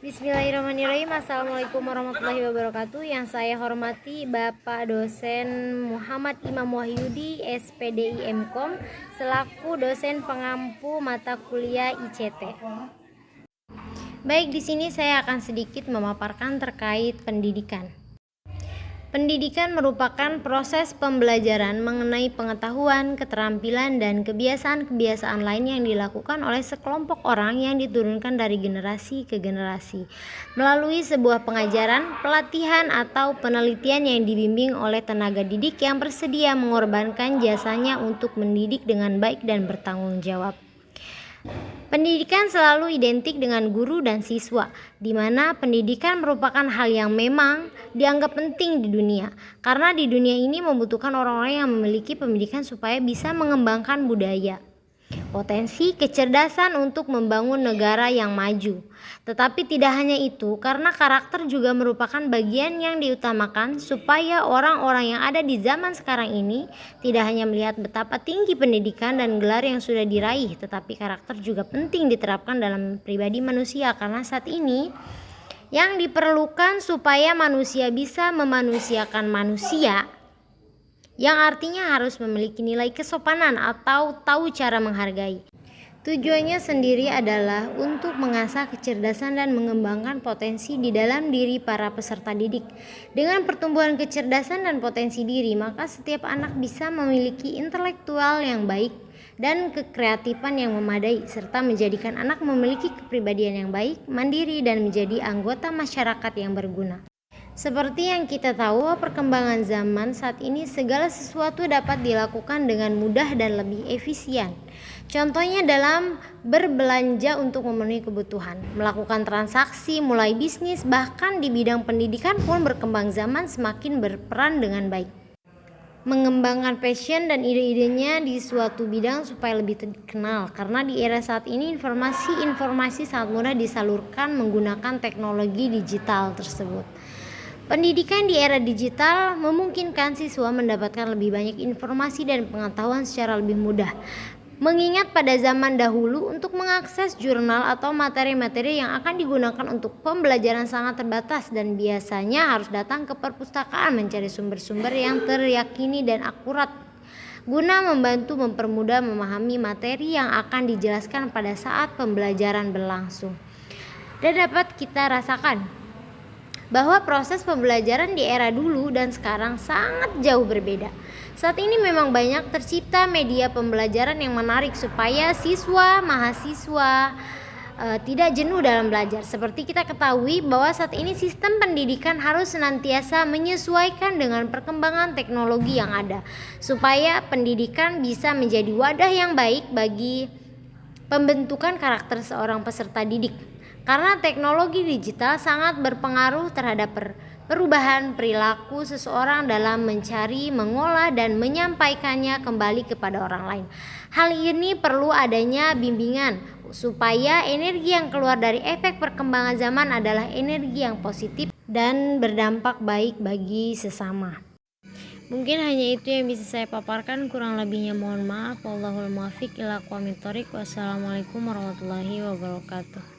Bismillahirrahmanirrahim. Assalamualaikum warahmatullahi wabarakatuh. Yang saya hormati Bapak dosen Muhammad Imam Wahyudi, SPDI MKom, selaku dosen pengampu mata kuliah ICT. Baik, di sini saya akan sedikit memaparkan terkait pendidikan. Pendidikan merupakan proses pembelajaran mengenai pengetahuan, keterampilan, dan kebiasaan-kebiasaan lain yang dilakukan oleh sekelompok orang yang diturunkan dari generasi ke generasi melalui sebuah pengajaran, pelatihan, atau penelitian yang dibimbing oleh tenaga didik yang bersedia mengorbankan jasanya untuk mendidik dengan baik dan bertanggung jawab. Pendidikan selalu identik dengan guru dan siswa, di mana pendidikan merupakan hal yang memang dianggap penting di dunia, karena di dunia ini membutuhkan orang-orang yang memiliki pendidikan supaya bisa mengembangkan budaya, potensi, kecerdasan untuk membangun negara yang maju. Tetapi tidak hanya itu, karena karakter juga merupakan bagian yang diutamakan supaya orang-orang yang ada di zaman sekarang ini tidak hanya melihat betapa tinggi pendidikan dan gelar yang sudah diraih, tetapi karakter juga penting diterapkan dalam pribadi manusia, karena saat ini yang diperlukan supaya manusia bisa memanusiakan manusia, yang artinya harus memiliki nilai kesopanan atau tahu cara menghargai. Tujuannya sendiri adalah untuk mengasah kecerdasan dan mengembangkan potensi di dalam diri para peserta didik. Dengan pertumbuhan kecerdasan dan potensi diri, maka setiap anak bisa memiliki intelektual yang baik dan kekreatifan yang memadai, serta menjadikan anak memiliki kepribadian yang baik, mandiri, dan menjadi anggota masyarakat yang berguna. Seperti yang kita tahu, perkembangan zaman saat ini segala sesuatu dapat dilakukan dengan mudah dan lebih efisien. Contohnya dalam berbelanja untuk memenuhi kebutuhan, melakukan transaksi, mulai bisnis, bahkan di bidang pendidikan pun berkembang zaman semakin berperan dengan baik. Mengembangkan passion dan ide-idenya di suatu bidang supaya lebih dikenal, karena di era saat ini informasi sangat mudah disalurkan menggunakan teknologi digital tersebut. Pendidikan di era digital memungkinkan siswa mendapatkan lebih banyak informasi dan pengetahuan secara lebih mudah. Mengingat pada zaman dahulu untuk mengakses jurnal atau materi-materi yang akan digunakan untuk pembelajaran sangat terbatas dan biasanya harus datang ke perpustakaan mencari sumber-sumber yang teryakini dan akurat guna membantu mempermudah memahami materi yang akan dijelaskan pada saat pembelajaran berlangsung. Dan dapat kita rasakan bahwa proses pembelajaran di era dulu dan sekarang sangat jauh berbeda. Saat ini memang banyak tercipta media pembelajaran yang menarik supaya mahasiswa tidak jenuh dalam belajar. Seperti kita ketahui bahwa saat ini sistem pendidikan harus senantiasa menyesuaikan dengan perkembangan teknologi yang ada, supaya pendidikan bisa menjadi wadah yang baik bagi pembentukan karakter seorang peserta didik. Karena teknologi digital sangat berpengaruh terhadap perubahan perilaku seseorang dalam mencari, mengolah, dan menyampaikannya kembali kepada orang lain. Hal ini perlu adanya bimbingan supaya energi yang keluar dari efek perkembangan zaman adalah energi yang positif dan berdampak baik bagi sesama. Mungkin hanya itu yang bisa saya paparkan, kurang lebihnya mohon maaf. Wallahul muwaffiq ila aqwamit thoriq. Wassalamualaikum warahmatullahi wabarakatuh.